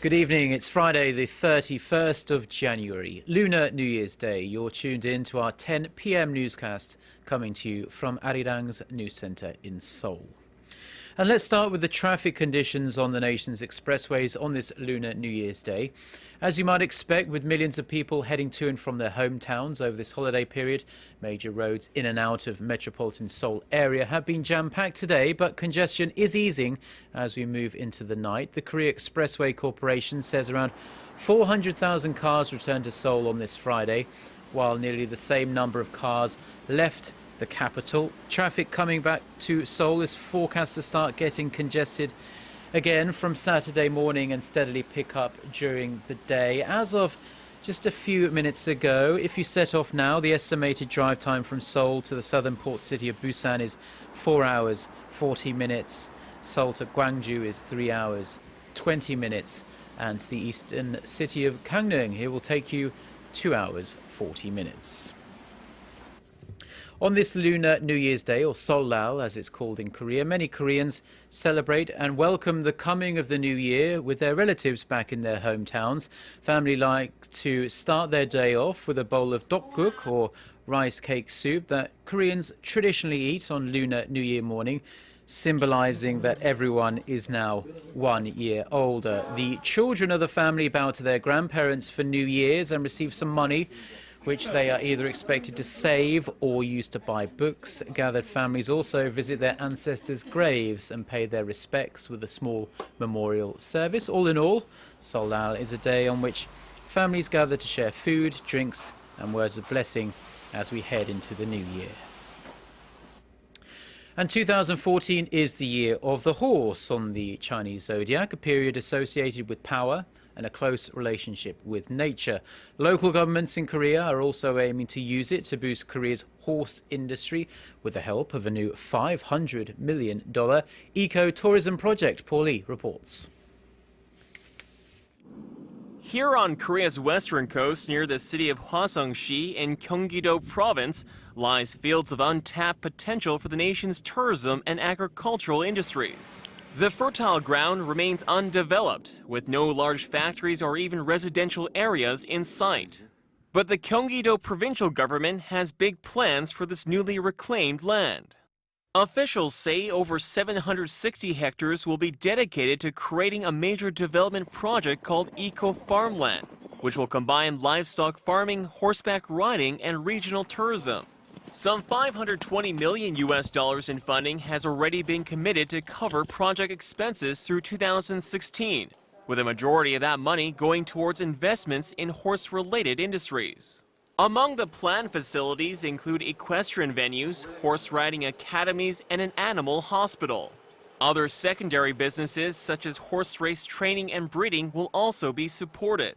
Good evening. It's Friday, the 31st of January, Lunar New Year's Day. You're tuned in to our 10 p.m. newscast coming to you from Arirang's news centre in Seoul. And let's start with the traffic conditions on the nation's expressways on this Lunar New Year's Day. As you might expect, with millions of people heading to and from their hometowns over this holiday period, major roads in and out of metropolitan Seoul area have been jam-packed today, but congestion is easing as we move into the night. The Korea Expressway Corporation says around 400,000 cars returned to Seoul on this Friday, while nearly the same number of cars left the capital. Traffic coming back to Seoul is forecast to start getting congested again from Saturday morning and steadily pick up during the day. As of just a few minutes ago, if you set off now, the estimated drive time from Seoul to the southern port city of Busan is 4 hours 40 minutes. Seoul to Gwangju is 3 hours 20 minutes, and the eastern city of Gangneung, it will take you 2 hours 40 minutes. On this Lunar New Year's Day, or Seollal as it's called in Korea, many Koreans celebrate and welcome the coming of the new year with their relatives back in their hometowns. Family like to start their day off with a bowl of dokguk, or rice cake soup, that Koreans traditionally eat on Lunar New Year morning, symbolizing that everyone is now 1 year older. The children of the family bow to their grandparents for New Year's and receive some money, which they are either expected to save or use to buy books. Gathered families also visit their ancestors' graves and pay their respects with a small memorial service. All in all, Seollal is a day on which families gather to share food, drinks and words of blessing as we head into the new year. And 2014 is the year of the horse on the Chinese zodiac, a period associated with power and a close relationship with nature. Local governments in Korea are also aiming to use it to boost Korea's horse industry with the help of a new $500 million eco-tourism project. Paul Lee reports. Here on Korea's western coast near the city of Hwaseong-si in Gyeonggi-do province lies fields of untapped potential for the nation's tourism and agricultural industries. The fertile ground remains undeveloped, with no large factories or even residential areas in sight. But the Gyeonggi-do provincial government has big plans for this newly reclaimed land. Officials say over 760 hectares will be dedicated to creating a major development project called eco-farmland, which will combine livestock farming, horseback riding, and regional tourism. Some $520 million in funding has already been committed to cover project expenses through 2016, with a majority of that money going towards investments in horse-related industries. Among the planned facilities include equestrian venues, horse riding academies, and an animal hospital. Other secondary businesses such as horse race training and breeding will also be supported.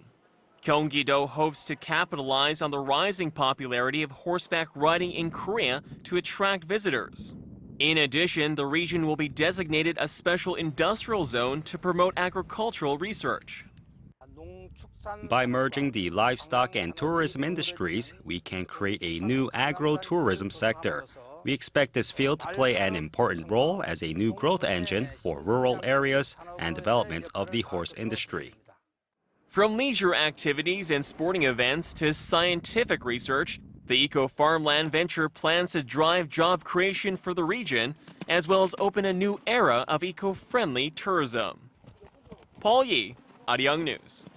Gyeonggi-do hopes to capitalize on the rising popularity of horseback riding in Korea to attract visitors. In addition, the region will be designated a special industrial zone to promote agricultural research. By merging the livestock and tourism industries, we can create a new agro-tourism sector. We expect this field to play an important role as a new growth engine for rural areas and development of the horse industry. From leisure activities and sporting events to scientific research, the eco-farmland venture plans to drive job creation for the region, as well as open a new era of eco-friendly tourism. Paul Yi, Arirang News.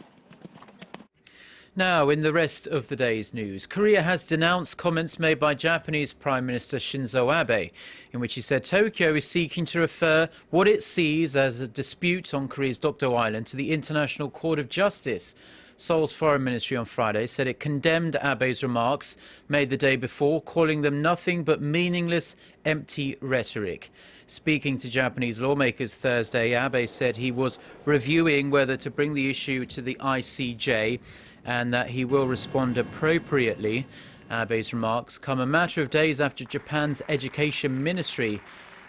Now, in the rest of the day's news, Korea has denounced comments made by Japanese Prime Minister Shinzo Abe, in which he said Tokyo is seeking to refer what it sees as a dispute on Korea's Dokdo Island to the International Court of Justice. Seoul's foreign ministry on Friday said it condemned Abe's remarks made the day before, calling them nothing but meaningless, empty rhetoric. Speaking to Japanese lawmakers Thursday, Abe said he was reviewing whether to bring the issue to the ICJ and that he will respond appropriately. Abe's remarks come a matter of days after Japan's education ministry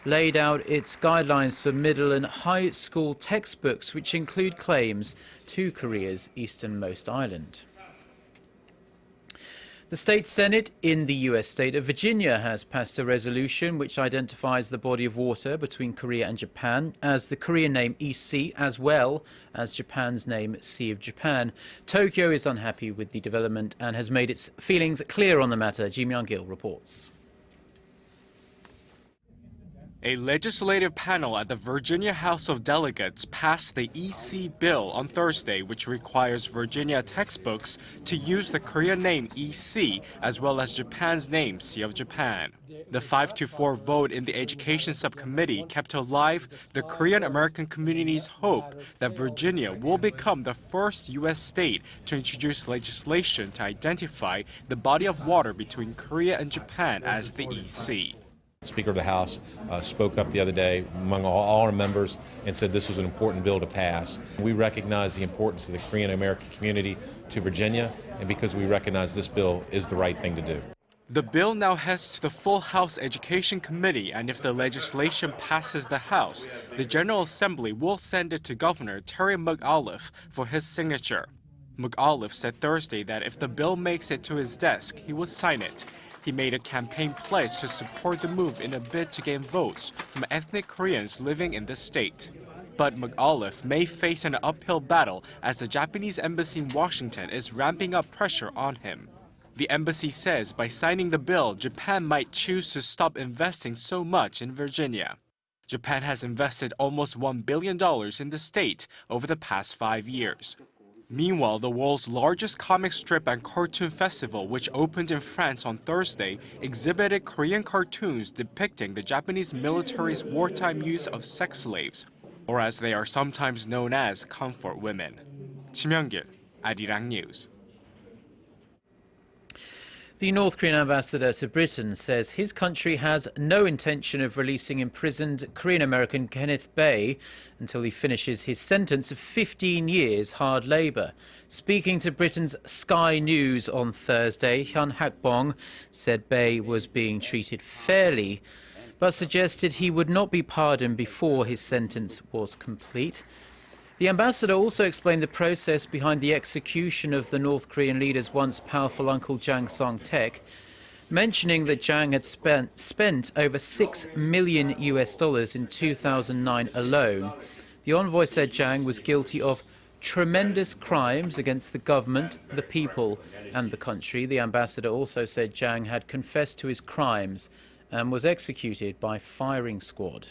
laid out its guidelines for middle and high school textbooks, which include claims to Korea's easternmost island. The state Senate in the U.S. state of Virginia has passed a resolution which identifies the body of water between Korea and Japan as the Korean name East Sea as well as Japan's name Sea of Japan. Tokyo is unhappy with the development and has made its feelings clear on the matter. Ji Myung-gil reports. A legislative panel at the Virginia House of Delegates passed the EC bill on Thursday, which requires Virginia textbooks to use the Korean name EC as well as Japan's name Sea of Japan. The 5-4 vote in the Education Subcommittee kept alive the Korean American community's hope that Virginia will become the first U.S. state to introduce legislation to identify the body of water between Korea and Japan as the EC. The Speaker of the House spoke up the other day among all our members and said this was an important bill to pass. We recognize the importance of the Korean American community to Virginia, and because we recognize this bill is the right thing to do. The bill now heads to the full House Education Committee, and if the legislation passes the House, the General Assembly will send it to Governor Terry McAuliffe for his signature. McAuliffe said Thursday that if the bill makes it to his desk, he will sign it. He made a campaign pledge to support the move in a bid to gain votes from ethnic Koreans living in the state. But McAuliffe may face an uphill battle as the Japanese embassy in Washington is ramping up pressure on him. The embassy says by signing the bill, Japan might choose to stop investing so much in Virginia. Japan has invested almost $1 billion in the state over the past 5 years. Meanwhile, the world's largest comic strip and cartoon festival, which opened in France on Thursday, exhibited Korean cartoons depicting the Japanese military's wartime use of sex slaves, or as they are sometimes known as, comfort women. Ji Myung-gil, Arirang News. The North Korean ambassador to Britain says his country has no intention of releasing imprisoned Korean-American Kenneth Bae until he finishes his sentence of 15 years hard labour. Speaking to Britain's Sky News on Thursday, Hyun Hak-bong said Bae was being treated fairly, but suggested he would not be pardoned before his sentence was complete. The ambassador also explained the process behind the execution of the North Korean leader's once powerful uncle Jang Song-taek, mentioning that Jang had spent over $6 million in 2009 alone. The envoy said Jang was guilty of tremendous crimes against the government, the people and the country. The ambassador also said Jang had confessed to his crimes and was executed by firing squad.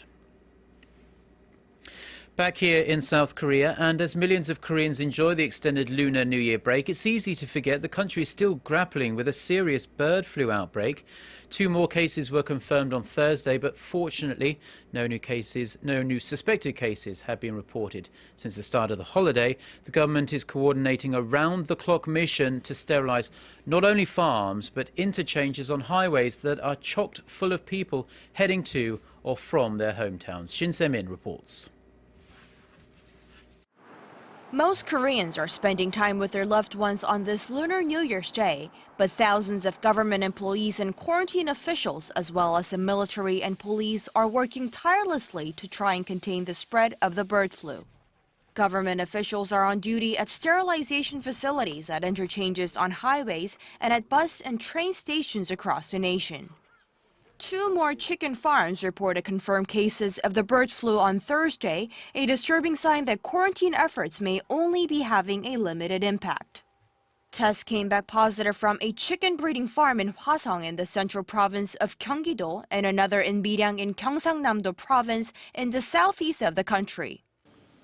Back here in South Korea, and as millions of Koreans enjoy the extended Lunar New Year break, it's easy to forget the country is still grappling with a serious bird flu outbreak. 2 more cases were confirmed on Thursday, but fortunately no new suspected cases have been reported. Since the start of the holiday, the government is coordinating a round-the-clock mission to sterilise not only farms but interchanges on highways that are chocked full of people heading to or from their hometowns. Shin Se-min reports. Most Koreans are spending time with their loved ones on this Lunar New Year's Day, but thousands of government employees and quarantine officials, as well as the military and police, are working tirelessly to try and contain the spread of the bird flu. Government officials are on duty at sterilization facilities, at interchanges on highways, and at bus and train stations across the nation. 2 more chicken farms reported confirmed cases of the bird flu on Thursday, a disturbing sign that quarantine efforts may only be having a limited impact. Tests came back positive from a chicken breeding farm in Hwasong in the central province of Gyeonggi-do and another in Miryang in Gyeongsang-namdo province in the southeast of the country.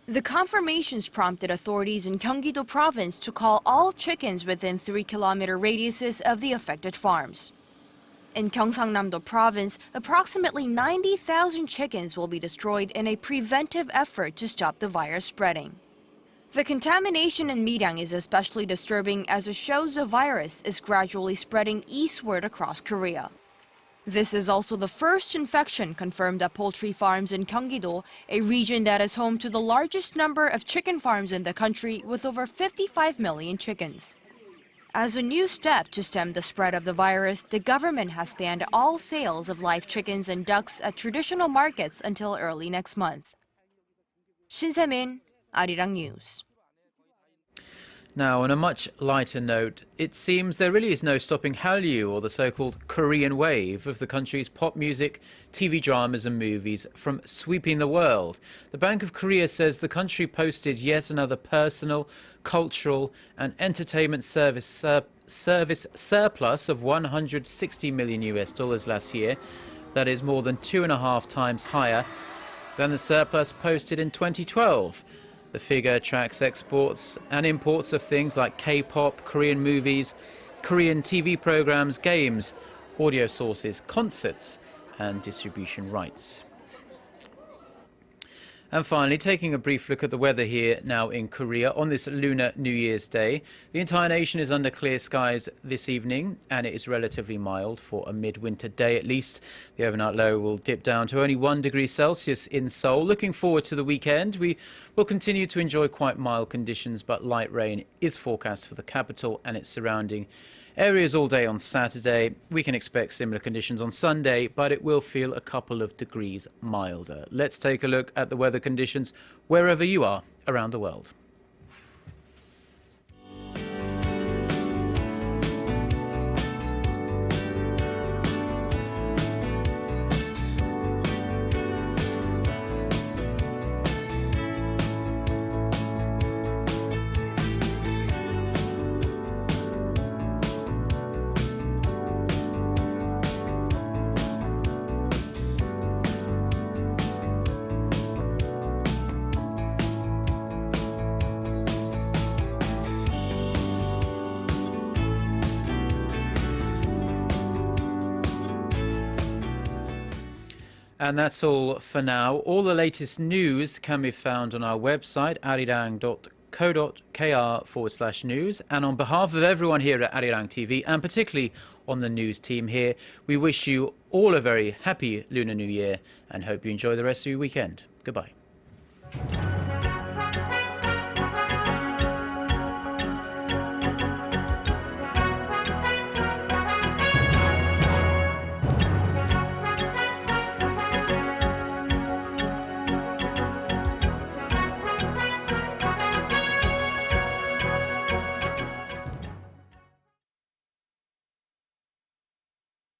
The confirmations prompted authorities in Gyeonggi-do province to call all chickens within 3-kilometer radiuses of the affected farms. In Gyeongsang-namdo province, approximately 90,000 chickens will be destroyed in a preventive effort to stop the virus spreading. The contamination in Miryang is especially disturbing as it shows the virus is gradually spreading eastward across Korea. This is also the first infection confirmed at poultry farms in Gyeonggi-do, a region that is home to the largest number of chicken farms in the country with over 55 million chickens. As a new step to stem the spread of the virus, the government has banned all sales of live chickens and ducks at traditional markets until early next month. Shin Se-min, Arirang News. Now, on a much lighter note, it seems there really is no stopping Hallyu, or the so-called Korean wave, of the country's pop music, TV dramas and movies from sweeping the world. The Bank of Korea says the country posted yet another personal, cultural and entertainment service surplus of $160 million last year. That is more than 2.5 times higher than the surplus posted in 2012. The figure tracks exports and imports of things like K-pop, Korean movies, Korean TV programs, games, audio sources, concerts and distribution rights. And finally, taking a brief look at the weather here now in Korea on this Lunar New Year's Day. The entire nation is under clear skies this evening, and it is relatively mild for a midwinter day at least. The overnight low will dip down to only 1 degree Celsius in Seoul. Looking forward to the weekend, we will continue to enjoy quite mild conditions, but light rain is forecast for the capital and its surrounding areas all day on Saturday. We can expect similar conditions on Sunday, but it will feel a couple of degrees milder. Let's take a look at the weather conditions wherever you are around the world. And that's all for now. All the latest news can be found on our website, arirang.co.kr/news. And on behalf of everyone here at Arirang TV, and particularly on the news team here, we wish you all a very happy Lunar New Year and hope you enjoy the rest of your weekend. Goodbye.